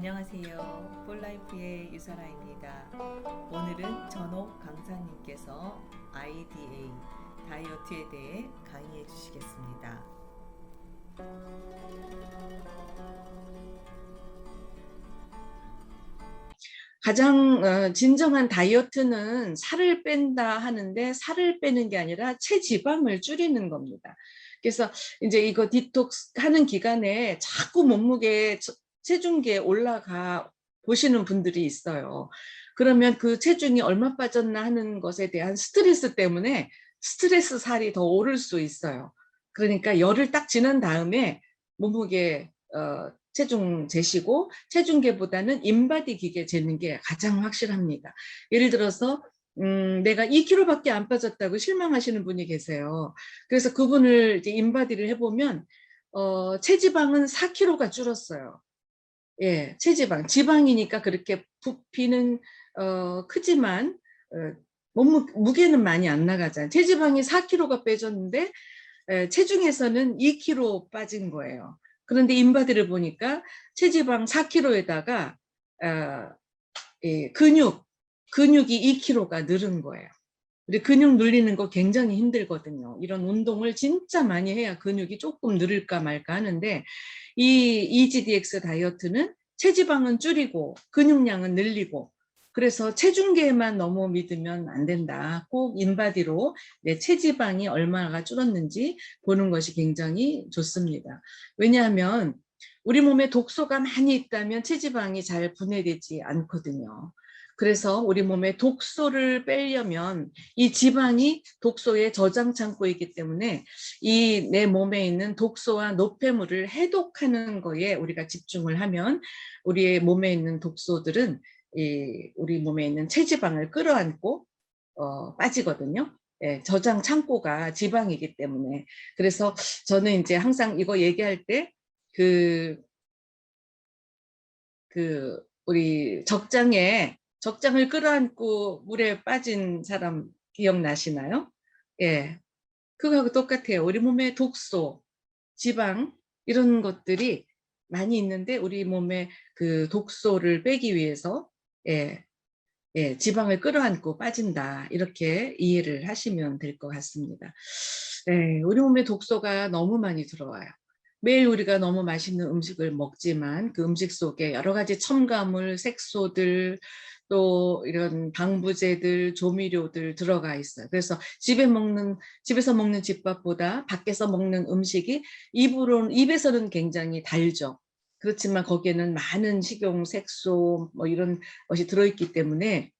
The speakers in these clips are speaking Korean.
안녕하세요. 폴라이프의 유사라입니다. 오늘은 전옥 강사님께서 IDA, 다이어트에 대해 강의해 주시겠습니다. 가장 진정한 다이어트는 살을 뺀다 하는데 살을 빼는 게 아니라 체지방을 줄이는 겁니다. 그래서 이제 이거 디톡스 하는 기간에 자꾸 몸무게 체중계에 올라가 보시는 분들이 있어요. 그러면 그 체중이 얼마 빠졌나 하는 것에 대한 스트레스 때문에 스트레스 살이 더 오를 수 있어요. 그러니까 열을 딱 지난 다음에 몸무게 체중 재시고 체중계보다는 인바디 기계 재는 게 가장 확실합니다. 예를 들어서 내가 2kg밖에 안 빠졌다고 실망하시는 분이 계세요. 그래서 그분을 이제 인바디를 해보면 체지방은 4kg가 줄었어요. 예, 체지방, 지방이니까 그렇게 부피는 크지만 무게는 많이 안 나가잖아요. 체지방이 4kg가 빼졌는데 체중에서는 2kg 빠진 거예요. 그런데 인바디를 보니까 체지방 4kg에다가 근육이 2kg가 늘은 거예요. 우리 근육 늘리는 거 굉장히 힘들거든요. 이런 운동을 진짜 많이 해야 근육이 조금 늘을까 말까 하는데 이 EGDX 다이어트는 체지방은 줄이고 근육량은 늘리고 그래서 체중계만 너무 믿으면 안 된다. 꼭 인바디로 내 체지방이 얼마나 줄었는지 보는 것이 굉장히 좋습니다. 왜냐하면 우리 몸에 독소가 많이 있다면 체지방이 잘 분해되지 않거든요. 그래서 우리 몸에 독소를 빼려면 이 지방이 독소의 저장 창고이기 때문에 이 내 몸에 있는 독소와 노폐물을 해독하는 거에 우리가 집중을 하면 우리의 몸에 있는 독소들은 우리 몸에 있는 체지방을 끌어안고 빠지거든요. 예, 저장 창고가 지방이기 때문에. 그래서 저는 이제 항상 이거 얘기할 때 우리 적장을 끌어안고 물에 빠진 사람 기억나시나요? 예, 그거하고 똑같아요. 우리 몸에 독소, 지방 이런 것들이 많이 있는데 우리 몸에 그 독소를 빼기 위해서 예, 지방을 끌어안고 빠진다. 이렇게 이해를 하시면 될 것 같습니다. 우리 몸에 독소가 너무 많이 들어와요. 매일 우리가 너무 맛있는 음식을 먹지만 그 음식 속에 여러 가지 첨가물, 색소들, 또 이런 방부제들, 조미료들 들어가 있어요. 그래서 집에서 먹는 집밥보다 밖에서 먹는 음식이 입에서는 굉장히 달죠. 그렇지만 거기에는 많은 식용 색소 뭐 이런 것이 들어있기 때문에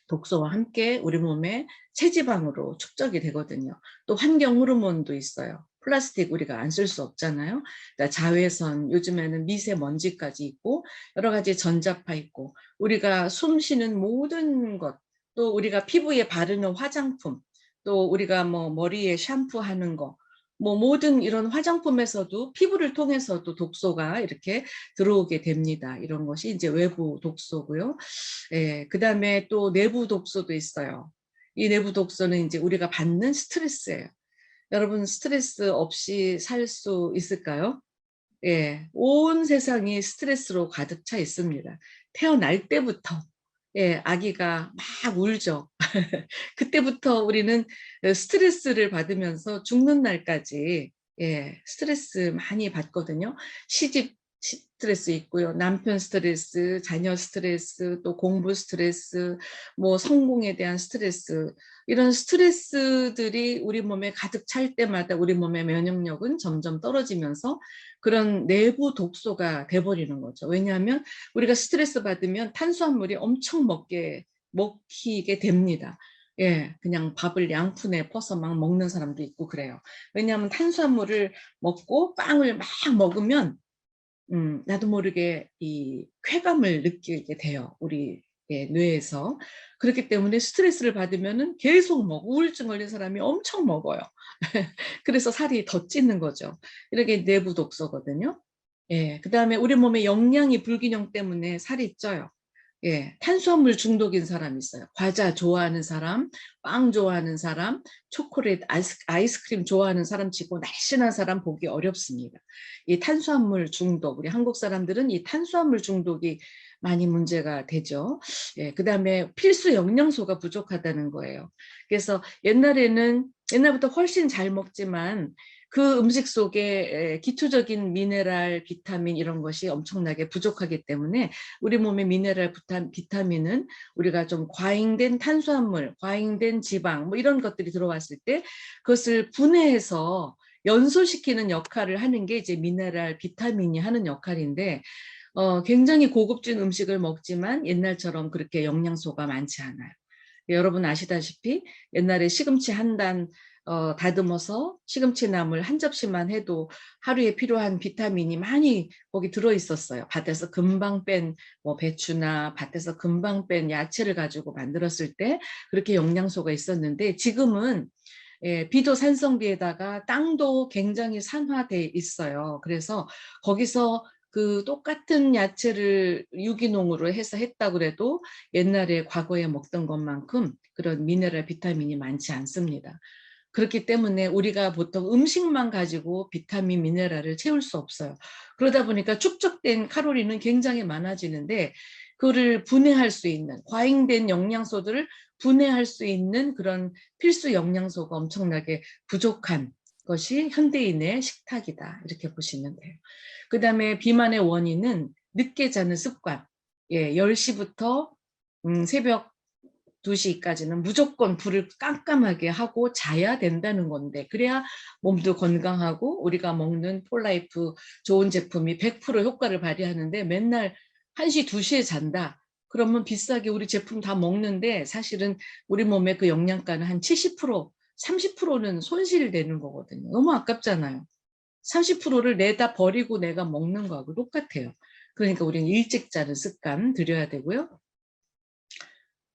독소와 함께 우리 몸에 체지방으로 축적이 되거든요. 또 환경 호르몬도 있어요. 플라스틱 우리가 안 쓸 수 없잖아요. 그러니까 자외선, 요즘에는 미세먼지까지 있고 여러 가지 전자파 있고 우리가 숨 쉬는 모든 것, 또 우리가 피부에 바르는 화장품, 또 우리가 뭐 머리에 샴푸하는 거, 뭐 모든 이런 화장품에서도 피부를 통해서도 독소가 이렇게 들어오게 됩니다. 이런 것이 이제 외부 독소고요. 예, 그다음에 또 내부 독소도 있어요. 이 내부 독소는 이제 우리가 받는 스트레스예요. 여러분 스트레스 없이 살 수 있을까요? 예, 온 세상이 스트레스로 가득 차 있습니다. 태어날 때부터 아기가 막 울죠. 그때부터 우리는 스트레스를 받으면서 죽는 날까지 스트레스 많이 받거든요. 시집 스트레스 있고요. 남편 스트레스, 자녀 스트레스, 또 공부 스트레스, 뭐 성공에 대한 스트레스, 이런 스트레스들이 우리 몸에 가득 찰 때마다 우리 몸의 면역력은 점점 떨어지면서 그런 내부 독소가 돼버리는 거죠. 왜냐하면 우리가 스트레스 받으면 탄수화물이 엄청 먹히게 됩니다. 예, 그냥 밥을 양푼에 퍼서 막 먹는 사람도 있고 그래요. 왜냐하면 탄수화물을 먹고 빵을 막 먹으면 나도 모르게 이 쾌감을 느끼게 돼요. 우리 뇌에서. 그렇기 때문에 스트레스를 받으면은 계속 우울증 걸린 사람이 엄청 먹어요. 그래서 살이 더 찌는 거죠. 이렇게 내부 독소거든요. 예, 그다음에 우리 몸의 영양이 불균형 때문에 살이 쪄요. 예, 탄수화물 중독인 사람이 있어요. 과자 좋아하는 사람, 빵 좋아하는 사람, 초콜릿, 아이스크림 좋아하는 사람 치고 날씬한 사람 보기 어렵습니다. 이 탄수화물 중독, 우리 한국 사람들은 이 탄수화물 중독이 많이 문제가 되죠. 예, 그다음에 필수 영양소가 부족하다는 거예요. 그래서 옛날부터 훨씬 잘 먹지만 그 음식 속에 기초적인 미네랄, 비타민 이런 것이 엄청나게 부족하기 때문에 우리 몸의 미네랄, 비타민은 우리가 좀 과잉된 탄수화물, 과잉된 지방 뭐 이런 것들이 들어왔을 때 그것을 분해해서 연소시키는 역할을 하는 게 이제 미네랄, 비타민이 하는 역할인데 굉장히 고급진 음식을 먹지만 옛날처럼 그렇게 영양소가 많지 않아요. 여러분 아시다시피 옛날에 시금치 한 단 다듬어서 시금치나물 한 접시만 해도 하루에 필요한 비타민이 많이 거기 들어 있었어요. 밭에서 금방 뺀 뭐 배추나 밭에서 금방 뺀 야채를 가지고 만들었을 때 그렇게 영양소가 있었는데 지금은 비도 산성비에다가 땅도 굉장히 산화돼 있어요. 그래서 거기서 그 똑같은 야채를 유기농으로 해서 했다 그래도 옛날에 과거에 먹던 것만큼 그런 미네랄 비타민이 많지 않습니다. 그렇기 때문에 우리가 보통 음식만 가지고 비타민, 미네랄을 채울 수 없어요. 그러다 보니까 축적된 칼로리는 굉장히 많아지는데 그거를 분해할 수 있는 과잉된 영양소들을 분해할 수 있는 그런 필수 영양소가 엄청나게 부족한 것이 현대인의 식탁이다. 이렇게 보시면 돼요. 그 다음에 비만의 원인은 늦게 자는 습관. 10시부터 새벽 2시까지는 무조건 불을 깜깜하게 하고 자야 된다는 건데 그래야 몸도 건강하고 우리가 먹는 폴라이프 좋은 제품이 100% 효과를 발휘하는데 맨날 1시, 2시에 잔다. 그러면 비싸게 우리 제품 다 먹는데 사실은 우리 몸의 그 영양가는 한 70%, 30%는 손실되는 거거든요. 너무 아깝잖아요. 30%를 내다 버리고 내가 먹는 거하고 똑같아요. 그러니까 우리는 일찍 자는 습관 들여야 되고요.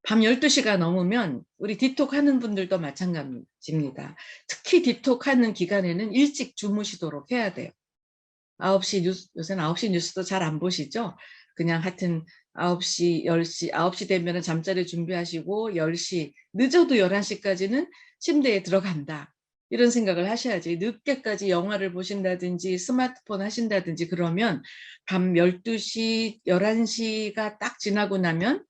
밤 12시가 넘으면 우리 디톡 하는 분들도 마찬가지입니다. 특히 디톡 하는 기간에는 일찍 주무시도록 해야 돼요. 9시 뉴스, 요새는 9시 뉴스도 잘 안 보시죠? 그냥 하여튼 9시, 10시, 9시 되면 잠자리 준비하시고 10시, 늦어도 11시까지는 침대에 들어간다. 이런 생각을 하셔야지. 늦게까지 영화를 보신다든지 스마트폰 하신다든지 그러면 밤 12시, 11시가 딱 지나고 나면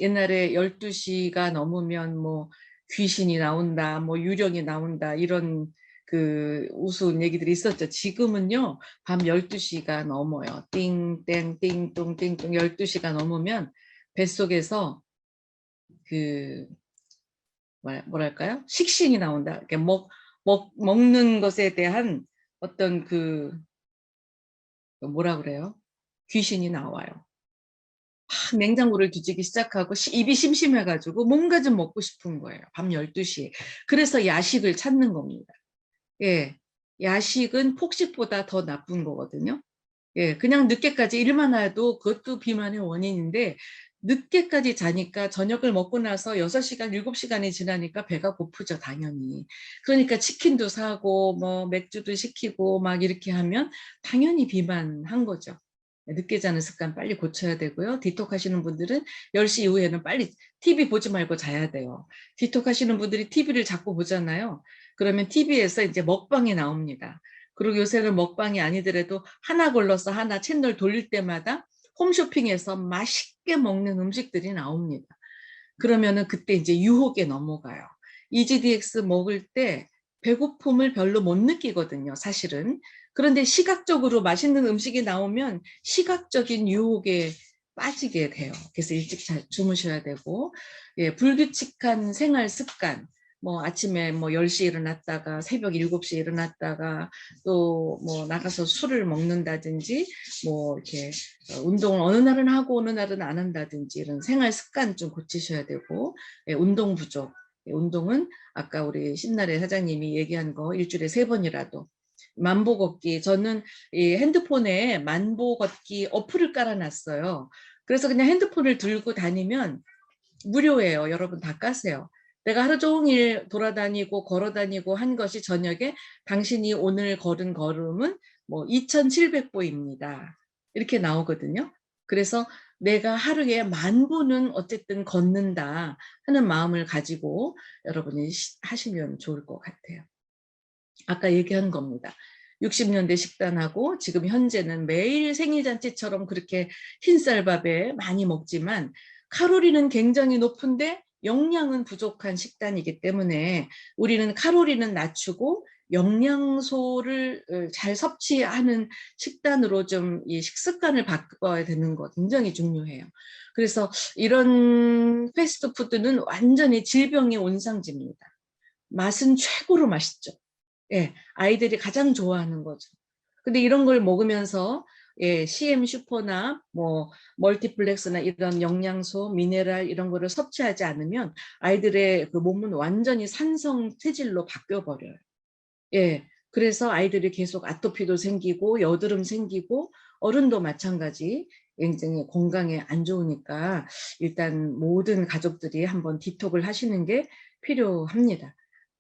옛날에 12시가 넘으면 뭐 귀신이 나온다, 뭐 유령이 나온다 이런 그 우스운 얘기들이 있었죠. 지금은요. 밤 12시가 넘어요. 띵땡 띵똥 띵똥 12시가 넘으면 뱃속에서 그 뭐랄까요? 식신이 나온다. 이렇게 먹는 것에 대한 어떤 그 뭐라 그래요? 귀신이 나와요. 냉장고를 뒤지기 시작하고 입이 심심해가지고 뭔가 좀 먹고 싶은 거예요. 밤 12시에. 그래서 야식을 찾는 겁니다. 예. 야식은 폭식보다 더 나쁜 거거든요. 예. 그냥 늦게까지 일만 해도 그것도 비만의 원인인데 늦게까지 자니까 저녁을 먹고 나서 6시간, 7시간이 지나니까 배가 고프죠, 당연히. 그러니까 치킨도 사고 뭐 맥주도 시키고 막 이렇게 하면 당연히 비만한 거죠. 늦게 자는 습관 빨리 고쳐야 되고요. 디톡 하시는 분들은 10시 이후에는 빨리 TV 보지 말고 자야 돼요. 디톡 하시는 분들이 TV를 자꾸 보잖아요. 그러면 TV에서 이제 먹방이 나옵니다. 그리고 요새는 먹방이 아니더라도 하나 걸러서 하나 채널 돌릴 때마다 홈쇼핑에서 맛있게 먹는 음식들이 나옵니다. 그러면은 그때 이제 유혹에 넘어가요. EGDX 먹을 때 배고픔을 별로 못 느끼거든요, 사실은. 그런데 시각적으로 맛있는 음식이 나오면 시각적인 유혹에 빠지게 돼요. 그래서 일찍 잘 주무셔야 되고, 불규칙한 생활 습관, 뭐 아침에 뭐 10시에 일어났다가 새벽 7시에 일어났다가 또 뭐 나가서 술을 먹는다든지 뭐 이렇게 운동을 어느 날은 하고 어느 날은 안 한다든지 이런 생활 습관 좀 고치셔야 되고, 운동 부족. 운동은 아까 우리 신나래 사장님이 얘기한 거 일주일에 3번이라도 만보 걷기. 저는 이 핸드폰에 만보 걷기 어플을 깔아놨어요. 그래서 그냥 핸드폰을 들고 다니면 무료예요. 여러분 다 까세요. 내가 하루 종일 돌아다니고 걸어다니고 한 것이 저녁에 당신이 오늘 걸은 걸음은 뭐 2,700보입니다. 이렇게 나오거든요. 그래서 내가 하루에 10,000步는 어쨌든 걷는다 하는 마음을 가지고 여러분이 하시면 좋을 것 같아요. 아까 얘기한 겁니다. 60년대 식단하고 지금 현재는 매일 생일잔치처럼 그렇게 흰쌀밥에 많이 먹지만 칼로리는 굉장히 높은데 영양은 부족한 식단이기 때문에 우리는 칼로리는 낮추고 영양소를 잘 섭취하는 식단으로 좀 이 식습관을 바꿔야 되는 거 굉장히 중요해요. 그래서 이런 패스트푸드는 완전히 질병의 온상지입니다. 맛은 최고로 맛있죠. 예, 아이들이 가장 좋아하는 거죠. 근데 이런 걸 먹으면서 예, CM 슈퍼나 뭐 멀티플렉스나 이런 영양소, 미네랄 이런 거를 섭취하지 않으면 아이들의 그 몸은 완전히 산성 체질로 바뀌어 버려요. 예, 그래서 아이들이 계속 아토피도 생기고 여드름 생기고 어른도 마찬가지 굉장히 건강에 안 좋으니까 일단 모든 가족들이 한번 디톡을 하시는 게 필요합니다.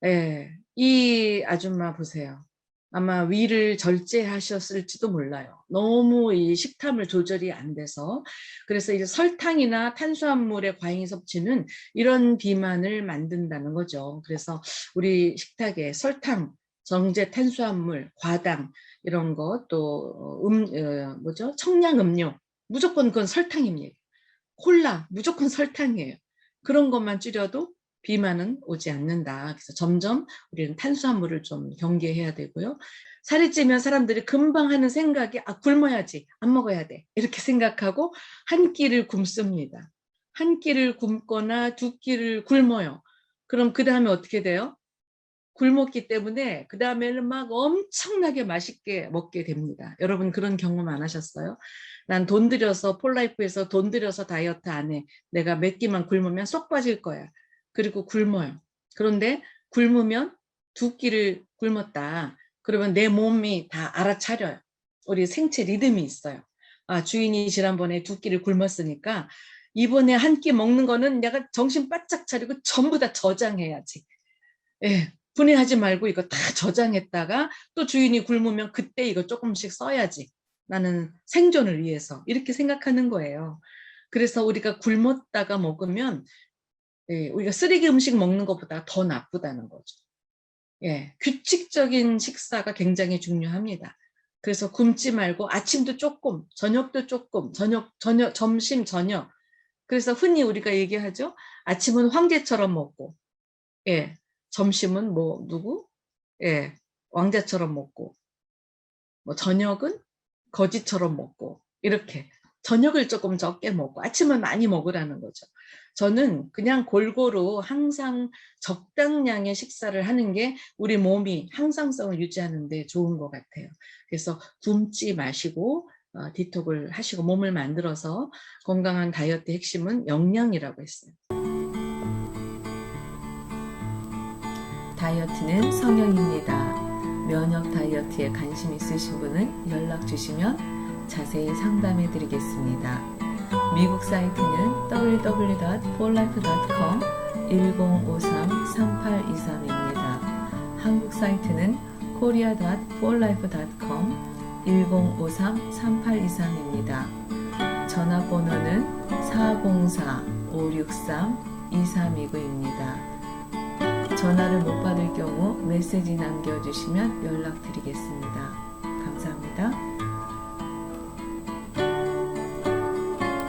예, 이 아줌마 보세요. 아마 위를 절제하셨을지도 몰라요. 너무 이 식탐을 조절이 안 돼서. 그래서 이제 설탕이나 탄수화물의 과잉 섭취는 이런 비만을 만든다는 거죠. 그래서 우리 식탁에 설탕, 정제 탄수화물, 과당 이런 거 또 뭐죠? 청량 음료 무조건 그건 설탕입니다. 콜라 무조건 설탕이에요. 그런 것만 줄여도 비만은 오지 않는다. 그래서 점점 우리는 탄수화물을 좀 경계해야 되고요. 살이 찌면 사람들이 금방 하는 생각이 굶어야지 안 먹어야 돼 이렇게 생각하고 한 끼를 굶습니다. 한 끼를 굶거나 두 끼를 굶어요. 그럼 그 다음에 어떻게 돼요? 굶었기 때문에 그 다음에는 막 엄청나게 맛있게 먹게 됩니다. 여러분 그런 경험 안 하셨어요? 난 돈 들여서 폴라이프에서 돈 들여서 다이어트 안 해. 내가 몇 끼만 굶으면 쏙 빠질 거야. 그리고 굶어요. 그런데 굶으면 두 끼를 굶었다. 그러면 내 몸이 다 알아차려요. 우리 생체 리듬이 있어요. 주인이 지난번에 두 끼를 굶었으니까 이번에 한 끼 먹는 거는 내가 정신 바짝 차리고 전부 다 저장해야지. 예, 분해하지 말고 이거 다 저장했다가 또 주인이 굶으면 그때 이거 조금씩 써야지. 나는 생존을 위해서 이렇게 생각하는 거예요. 그래서 우리가 굶었다가 먹으면 예, 우리가 쓰레기 음식 먹는 것보다 더 나쁘다는 거죠. 예, 규칙적인 식사가 굉장히 중요합니다. 그래서 굶지 말고 아침도 조금, 저녁도 조금, 점심, 저녁. 그래서 흔히 우리가 얘기하죠. 아침은 황제처럼 먹고, 예, 점심은 뭐 누구? 예, 왕자처럼 먹고, 뭐 저녁은 거지처럼 먹고 이렇게 저녁을 조금 적게 먹고 아침은 많이 먹으라는 거죠. 저는 그냥 골고루 항상 적당량의 식사를 하는 게 우리 몸이 항상성을 유지하는 데 좋은 것 같아요. 그래서 굶지 마시고 디톡을 하시고 몸을 만들어서 건강한 다이어트 핵심은 영양이라고 했어요. 다이어트는 성형입니다. 면역 다이어트에 관심 있으신 분은 연락 주시면 자세히 상담해 드리겠습니다. 미국 사이트는 www.forlife.com 1053-3823입니다. 한국 사이트는 korea.forlife.com 1053-3823입니다. 전화번호는 404-563-2329입니다. 전화를 못 받을 경우 메시지 남겨주시면 연락드리겠습니다.